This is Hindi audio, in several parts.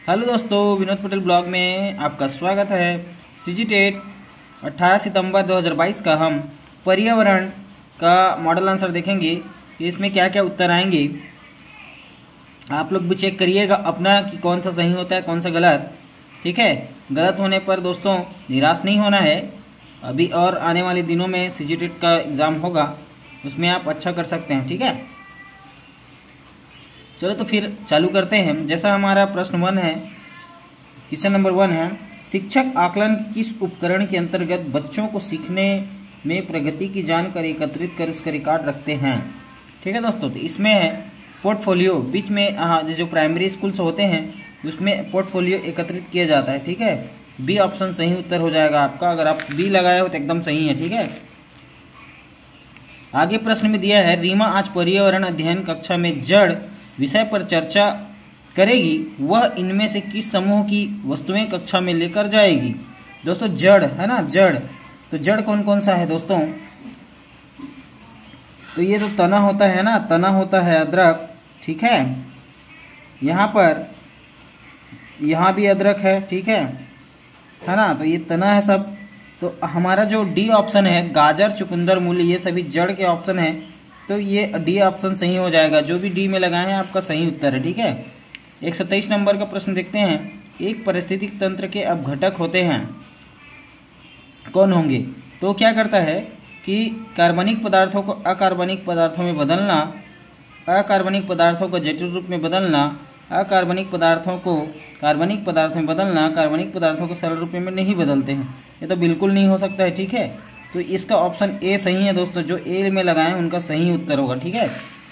हेलो दोस्तों, विनोद पटेल ब्लॉग में आपका स्वागत है। सीजीटेट 18 सितंबर 2022 का हम पर्यावरण का मॉडल आंसर देखेंगे कि इसमें क्या क्या उत्तर आएंगे। आप लोग भी चेक करिएगा अपना कि कौन सा सही होता है कौन सा गलत। ठीक है, गलत होने पर दोस्तों निराश नहीं होना है। अभी और आने वाले दिनों में सीजीटेट का एग्ज़ाम होगा, उसमें आप अच्छा कर सकते हैं। ठीक है, चलो तो फिर चालू करते हैं। जैसा हमारा प्रश्न 1 है, क्वेश्चन नंबर 1 है, शिक्षक आकलन किस उपकरण के अंतर्गत बच्चों को सीखने में प्रगति की जानकारी एकत्रित कर उसका रिकॉर्ड रखते हैं। ठीक है दोस्तों, तो इसमें है पोर्टफोलियो। बीच में जो प्राइमरी स्कूल्स होते हैं उसमें पोर्टफोलियो एकत्रित किया जाता है। ठीक है, बी ऑप्शन सही उत्तर हो जाएगा आपका। अगर आप बी लगाए हो तो एकदम सही है। ठीक है, आगे प्रश्न में दिया है, रीमा आज पर्यावरण अध्ययन कक्षा में जड़ विषय पर चर्चा करेगी। वह इनमें से किस समूह की वस्तुएं कक्षा में लेकर जाएगी। दोस्तों जड़ है ना, जड़, तो जड़ कौन कौन सा है दोस्तों? तो ये तो तना होता है ना, तना होता है अदरक। ठीक है, यहाँ भी अदरक है। ठीक है ना, तो ये तना है सब। तो हमारा जो डी ऑप्शन है, गाजर, चुकंदर, मूली, ये सभी जड़ के ऑप्शन है। तो ये डी ऑप्शन सही हो जाएगा। जो भी डी में लगाए हैं आपका सही उत्तर है। ठीक है, 123 नंबर का प्रश्न देखते हैं। एक पारिस्थितिक तंत्र के अपघटक होते हैं, कौन होंगे? तो क्या करता है कि कार्बनिक पदार्थों को अकार्बनिक पदार्थों में बदलना, अकार्बनिक पदार्थों को जटिल रूप में बदलना, अकार्बनिक पदार्थों को कार्बनिक पदार्थों में बदलना, कार्बनिक पदार्थों को सरल रूप में नहीं बदलते हैं। ये तो बिल्कुल नहीं हो सकता है। ठीक है, तो इसका ऑप्शन ए सही है दोस्तों। जो ए में लगाएं उनका सही उत्तर होगा। ठीक है,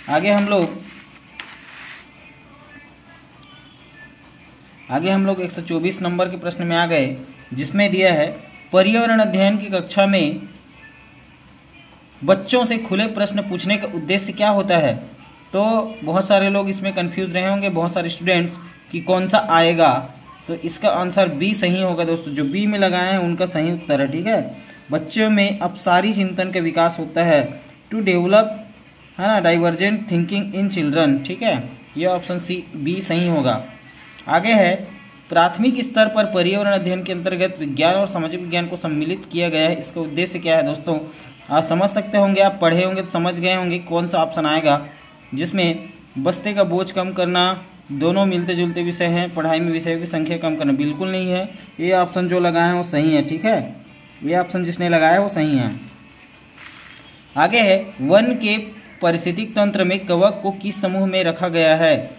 आगे हम लोग 124 नंबर के प्रश्न में आ गए, जिसमें दिया है पर्यावरण अध्ययन की कक्षा में बच्चों से खुले प्रश्न पूछने का उद्देश्य क्या होता है। तो बहुत सारे लोग इसमें कंफ्यूज रहे होंगे, बहुत सारे स्टूडेंट्स, कि कौन सा आएगा। तो इसका आंसर बी सही होगा दोस्तों। जो बी में लगाए हैं उनका सही उत्तर है। ठीक है, बच्चों में अपसारी चिंतन का विकास होता है, टू डेवलप, है ना, डाइवर्जेंट थिंकिंग इन चिल्ड्रन। ठीक है, ये ऑप्शन सी बी सही होगा। आगे है, प्राथमिक स्तर पर पर्यावरण अध्ययन के अंतर्गत विज्ञान और सामाजिक विज्ञान को सम्मिलित किया गया है। इसका उद्देश्य क्या है दोस्तों? आप समझ सकते होंगे, आप पढ़े होंगे तो समझ गए होंगे कौन सा ऑप्शन आएगा, जिसमें बस्ते का बोझ कम करना, दोनों मिलते जुलते विषय हैं। पढ़ाई में विषयों की संख्या कम करना, बिल्कुल नहीं है। ये ऑप्शन जो लगाए हैं वो सही है। ठीक है, ये ऑप्शन जिसने लगाया वो सही है। आगे है, वन के पारिस्थितिक तंत्र में कवक को किस समूह में रखा गया है।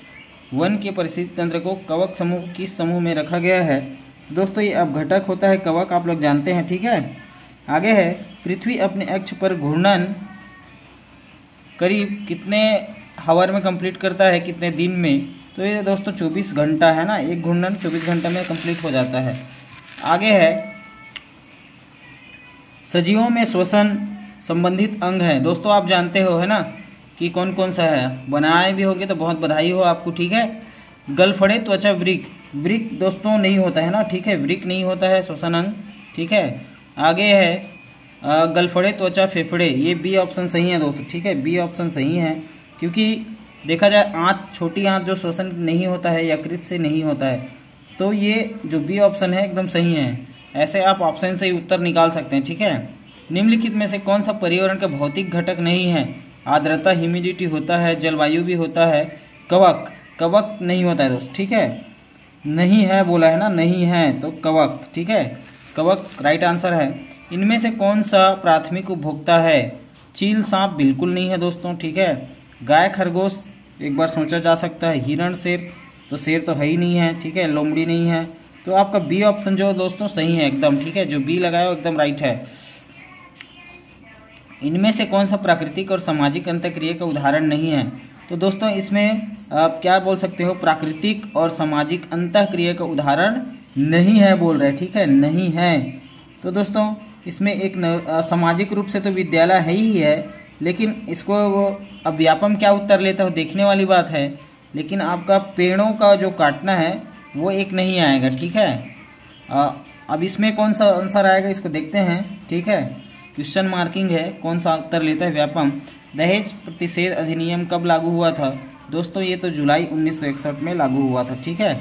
वन के पारिस्थितिक तंत्र को कवक समूह किस समूह में रखा गया है। दोस्तों ये अपघटक होता है कवक, आप लोग जानते हैं। ठीक है, आगे है, पृथ्वी अपने अक्ष पर घूर्णन करीब कितने हावर में कंप्लीट करता है, कितने दिन में। तो ये दोस्तों 24 घंटा है ना, एक घूर्णन 24 घंटा में कंप्लीट हो जाता है। आगे है, सजीवों में श्वसन संबंधित अंग है। दोस्तों आप जानते हो है ना कि कौन कौन सा है, बनाए भी होगे तो बहुत बधाई हो आपको। ठीक है, गलफड़े, त्वचा, वृक्क, वृक्क दोस्तों नहीं होता है ना। ठीक है, वृक्क नहीं होता है श्वसन अंग। ठीक है, आगे है गलफड़े, त्वचा, फेफड़े, ये बी ऑप्शन सही है दोस्तों। ठीक है, बी ऑप्शन सही है, क्योंकि देखा जाए आंत, छोटी आंत जो श्वसन नहीं होता है, यकृत से नहीं होता है। तो ये जो बी ऑप्शन है एकदम सही है। ऐसे आप ऑप्शन से ही उत्तर निकाल सकते हैं। ठीक है, निम्नलिखित में से कौन सा पर्यावरण का भौतिक घटक नहीं है। आर्द्रता, ह्यूमिडिटी होता है, जलवायु भी होता है, कवक, कवक नहीं होता है दोस्त। ठीक है, नहीं है बोला है ना, नहीं है तो कवक। ठीक है, कवक राइट आंसर है। इनमें से कौन सा प्राथमिक उपभोक्ता है। चील, सांप बिल्कुल नहीं है दोस्तों। ठीक है, गाय, खरगोश एक बार सोचा जा सकता है, हिरण, शेर, तो शेर तो है ही नहीं है। ठीक है, लोमड़ी नहीं है। तो आपका बी ऑप्शन जो दोस्तों सही है एकदम। ठीक है, जो बी लगाया एकदम राइट है। इनमें से कौन सा प्राकृतिक और सामाजिक अंतःक्रिया का उदाहरण नहीं है। तो दोस्तों इसमें आप क्या बोल सकते हो, प्राकृतिक और सामाजिक अंतःक्रिया का उदाहरण नहीं है बोल रहे। ठीक है, नहीं है। तो दोस्तों इसमें एक सामाजिक रूप से तो विद्यालय है ही है, लेकिन इसको वो अब व्यापम क्या उत्तर लेता हो देखने वाली बात है। लेकिन आपका पेड़ों का जो काटना है वो एक नहीं आएगा। ठीक है, अब इसमें कौन सा आंसर आएगा इसको देखते हैं। ठीक है, क्वेश्चन मार्किंग है, कौन सा उत्तर लेता है व्यापम। दहेज प्रतिषेध अधिनियम कब लागू हुआ था। दोस्तों ये तो जुलाई 1961 में लागू हुआ था। ठीक है,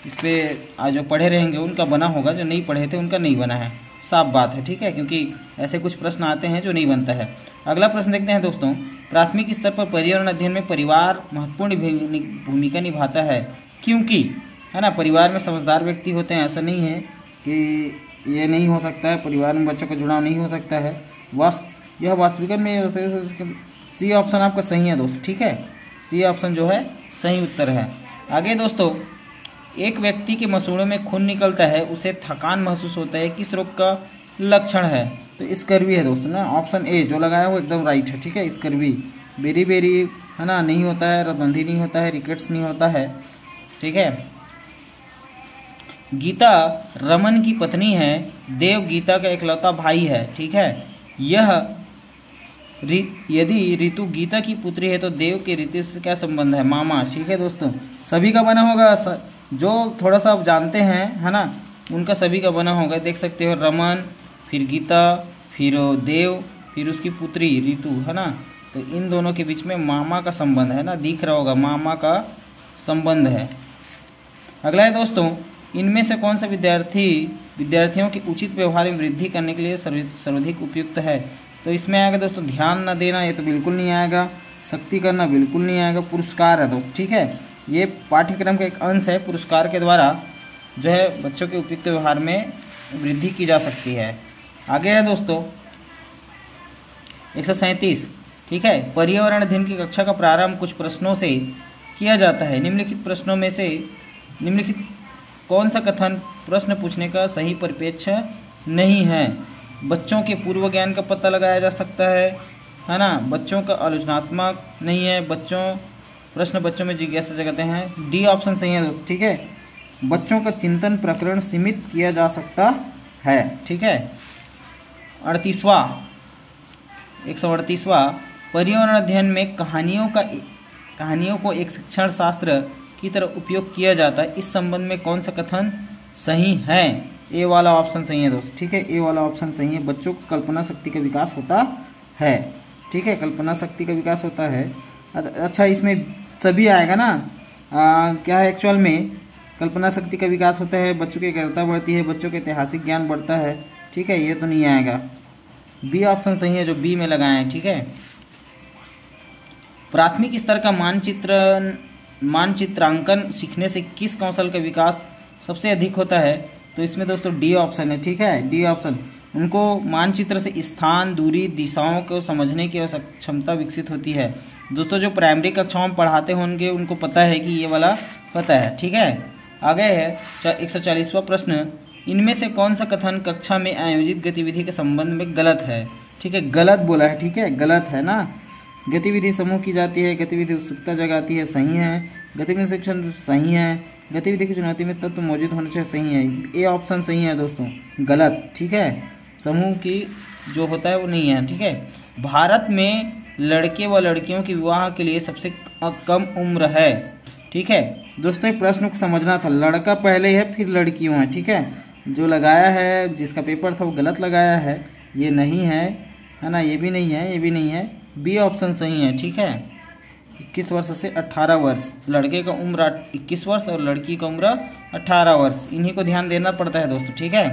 इस पर जो पढ़े रहेंगे उनका बना होगा, जो नहीं पढ़े थे उनका नहीं बना है, साफ बात है, ठीक है, क्योंकि ऐसे कुछ प्रश्न आते हैं जो नहीं बनता है। अगला प्रश्न देखते हैं दोस्तों, प्राथमिक स्तर पर पर्यावरण अध्ययन में परिवार महत्वपूर्ण भूमिका निभाता है, क्योंकि है ना, परिवार में समझदार व्यक्ति होते हैं, ऐसा नहीं है कि ये नहीं हो सकता है, परिवार में बच्चों का जुड़ाव नहीं हो सकता है, यह वास्तविक में सी ऑप्शन आपका सही है दोस्तों, ठीक है, सी ऑप्शन जो है सही उत्तर है। आगे दोस्तों, एक व्यक्ति के मसूड़ों में खून निकलता है, उसे थकान महसूस होता है, किस रोग का लक्षण है? तो स्कर्वी है दोस्तों ना, ऑप्शन ए जो लगाया वो एकदम राइट है, ठीक है, स्कर्वी। बेरी है ना नहीं होता है, रतंधी नहीं होता है, रिकेट्स नहीं होता है, ठीक है। गीता रमन की पत्नी है, देव गीता का इकलौता भाई है, ठीक है। यदि ऋतु गीता की पुत्री है तो देव के ऋतु से क्या संबंध है? मामा, ठीक है दोस्तों, सभी का बना होगा, जो थोड़ा सा आप जानते हैं है ना, उनका सभी का बना होगा। देख सकते हो, रमन, फिर गीता, फिर देव, फिर उसकी पुत्री ऋतु, है ना, तो इन दोनों के बीच में मामा का संबंध है ना, दिख रहा होगा, मामा का संबंध है। अगला है दोस्तों, इनमें से कौन सा विद्यार्थियों के उचित व्यवहार में वृद्धि करने के लिए सर्वाधिक उपयुक्त है? तो इसमें आएगा दोस्तों ध्यान न देना, ये तो बिल्कुल नहीं आएगा, सख्ती करना बिल्कुल नहीं आएगा, पुरस्कार है दोस्तों, ठीक है, ये पाठ्यक्रम का एक अंश है, पुरस्कार के द्वारा जो है बच्चों के उपयुक्त व्यवहार में वृद्धि की जा सकती है। आगे है दोस्तों 137, ठीक है, पर्यावरण अध्ययन की कक्षा का प्रारंभ कुछ प्रश्नों से किया जाता है, निम्नलिखित प्रश्नों में से निम्नलिखित कौन सा कथन प्रश्न पूछने का सही परिप्रेक्ष्य नहीं है? बच्चों के पूर्व ज्ञान का पता लगाया जा सकता है ना, बच्चों का आलोचनात्मक नहीं है, प्रश्न बच्चों में जिज्ञासा जगाते हैं, डी ऑप्शन सही है दोस्तों, ठीक है। बच्चों का चिंतन प्रकरण सीमित किया जा सकता है, ठीक है। 138वां, पर्यावरण अध्ययन में कहानियों को एक शिक्षण शास्त्र की तरह उपयोग किया जाता है, इस संबंध में कौन सा कथन सही है? ए वाला ऑप्शन सही है दोस्तों, ठीक है, ए वाला ऑप्शन सही है, बच्चों को कल्पना शक्ति का विकास होता है, ठीक है, कल्पना शक्ति का विकास होता है। अच्छा, इसमें सभी आएगा ना, क्या है एक्चुअल में, कल्पना शक्ति का विकास होता है, बच्चों की एकाग्रता बढ़ती है, बच्चों के ऐतिहासिक ज्ञान बढ़ता है, ठीक है, ये तो नहीं आएगा, बी ऑप्शन सही है जो बी में लगाए हैं, ठीक है। प्राथमिक स्तर का मानचित्रांकन सीखने से किस कौशल का विकास सबसे अधिक होता है? तो इसमें दोस्तों डी ऑप्शन है, ठीक है, डी ऑप्शन, उनको मानचित्र से स्थान, दूरी, दिशाओं को समझने की क्षमता विकसित होती है। दोस्तों जो प्राइमरी कक्षाओं में पढ़ाते होंगे उनको पता है कि ये वाला पता है, ठीक है। आगे है 140वां प्रश्न, इनमें से कौन सा कथन कक्षा में आयोजित गतिविधि के संबंध में गलत है? ठीक है, गलत बोला है, ठीक है, गलत है ना। गतिविधि समूह की जाती है, गतिविधि उत्सुकता जगाती है, सही है। गतिविधि शिक्षण सही है। गतिविधि की चुनौती में तत्व मौजूद होने चाहिए, सही है। ए ऑप्शन सही है दोस्तों, गलत, ठीक है, समूह की जो होता है वो नहीं है, ठीक है। भारत में लड़के व लड़कियों के विवाह के लिए सबसे कम उम्र है, ठीक है दोस्तों। ये प्रश्न को समझना था, लड़का पहले है फिर लड़कियों है, ठीक है। जो लगाया है, जिसका पेपर था वो गलत लगाया है, ये नहीं है ना, ये भी नहीं है, ये भी नहीं है, बी ऑप्शन सही है, ठीक है। 21 वर्ष से 18 वर्ष, लड़के का उम्र 21 वर्ष और लड़की का उम्र 18 वर्ष, इन्हीं को ध्यान देना पड़ता है दोस्तों, ठीक है।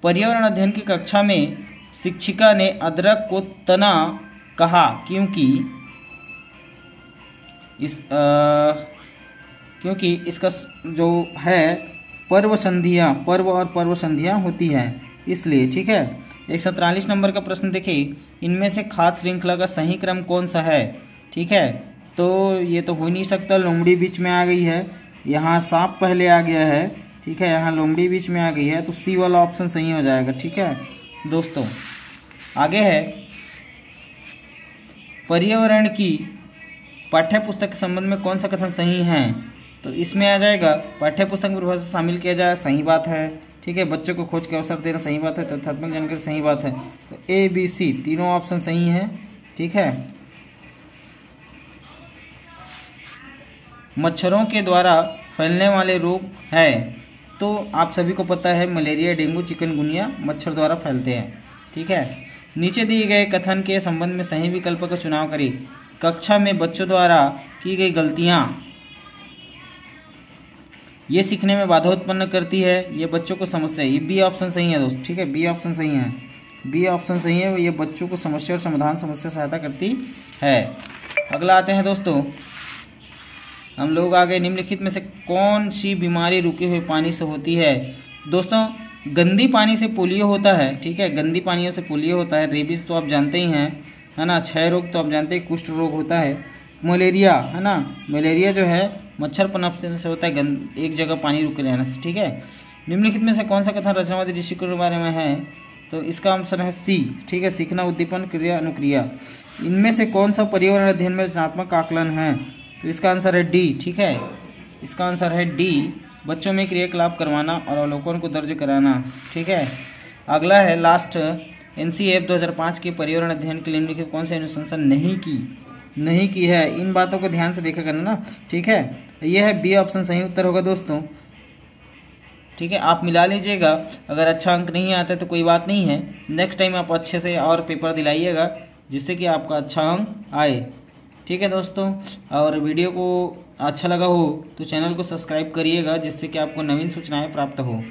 पर्यावरण अध्ययन की कक्षा में शिक्षिका ने अदरक को तना कहा क्योंकि इसका जो है पर्व और पर्व संधियां होती है, इसलिए, ठीक है। 143 नंबर का प्रश्न देखिए, इनमें से खाद्य श्रृंखला का सही क्रम कौन सा है? ठीक है, तो ये तो हो ही नहीं सकता, लोमड़ी बीच में आ गई है, यहाँ सांप पहले आ गया है, ठीक है, यहाँ लोमड़ी बीच में आ गई है, तो सी वाला ऑप्शन सही हो जाएगा, ठीक है दोस्तों। आगे है पर्यावरण की पाठ्य पुस्तक के संबंध में कौन सा कथन सही है? तो इसमें आ जाएगा पाठ्य पुस्तक में परिभाषा शामिल किया जाए, सही बात है, ठीक है। बच्चों को खोज के अवसर देना, सही बात है। तथ्यात्मक जानकारी, सही बात है। तो ए बी सी तीनों ऑप्शन सही है, ठीक है। मच्छरों के द्वारा फैलने वाले रोग है, तो आप सभी को पता है मलेरिया, डेंगू, चिकनगुनिया मच्छर द्वारा फैलते हैं, ठीक है। नीचे दिए गए कथन के संबंध में सही विकल्प का चुनाव करें। कक्षा में बच्चों द्वारा की गई गलतियां ये सीखने में बाधा उत्पन्न करती है, ये बच्चों को समस्या है। ये बी ऑप्शन सही है दोस्त, ठीक है, बी ऑप्शन सही है, बी ऑप्शन सही है। ये बच्चों को समस्या और समाधान समस्या सहायता करती है। अगला आते हैं दोस्तों, हम लोग आ गए निम्नलिखित में से कौन सी बीमारी रुके हुए पानी से होती है। दोस्तों गंदी पानी से पोलियो होता है, ठीक है, गंदी पानियों से पोलियो होता है। रेबीज तो आप जानते ही हैं, है ना। क्षय रोग तो आप जानते हैं, कुष्ठ रोग होता है। मलेरिया, है ना, मलेरिया जो है मच्छर पनपने से होता है, एक जगह पानी रुके रहने से, ठीक है। निम्नलिखित में से कौन सा कथन रचनावादी दृष्टिकोण के बारे में है, तो इसका आंसर है सी, ठीक है, सीखना, उद्दीपन, क्रिया, अनुक्रिया। इनमें से कौन सा पर्यावरण अध्ययन में रचनात्मक आकलन है, तो इसका आंसर है डी, ठीक है, इसका आंसर है डी, बच्चों में क्रियाकलाप करवाना और अवलोकन को दर्ज कराना, ठीक है। अगला है लास्ट, NCF 2005 के पर्यावरण अध्ययन के लिए निम्नलिखित कौन सी अनुशंसा नहीं की है। इन बातों को ध्यान से देखा करना ना, ठीक है। यह है बी ऑप्शन सही उत्तर होगा दोस्तों, ठीक है। आप मिला लीजिएगा, अगर अच्छा अंक नहीं आता है तो कोई बात नहीं है, नेक्स्ट टाइम आप अच्छे से और पेपर दिलाइएगा जिससे कि आपका अच्छा अंक आए, ठीक है दोस्तों। और वीडियो को अच्छा लगा हो तो चैनल को सब्सक्राइब करिएगा जिससे कि आपको नवीन सूचनाएं प्राप्त हो।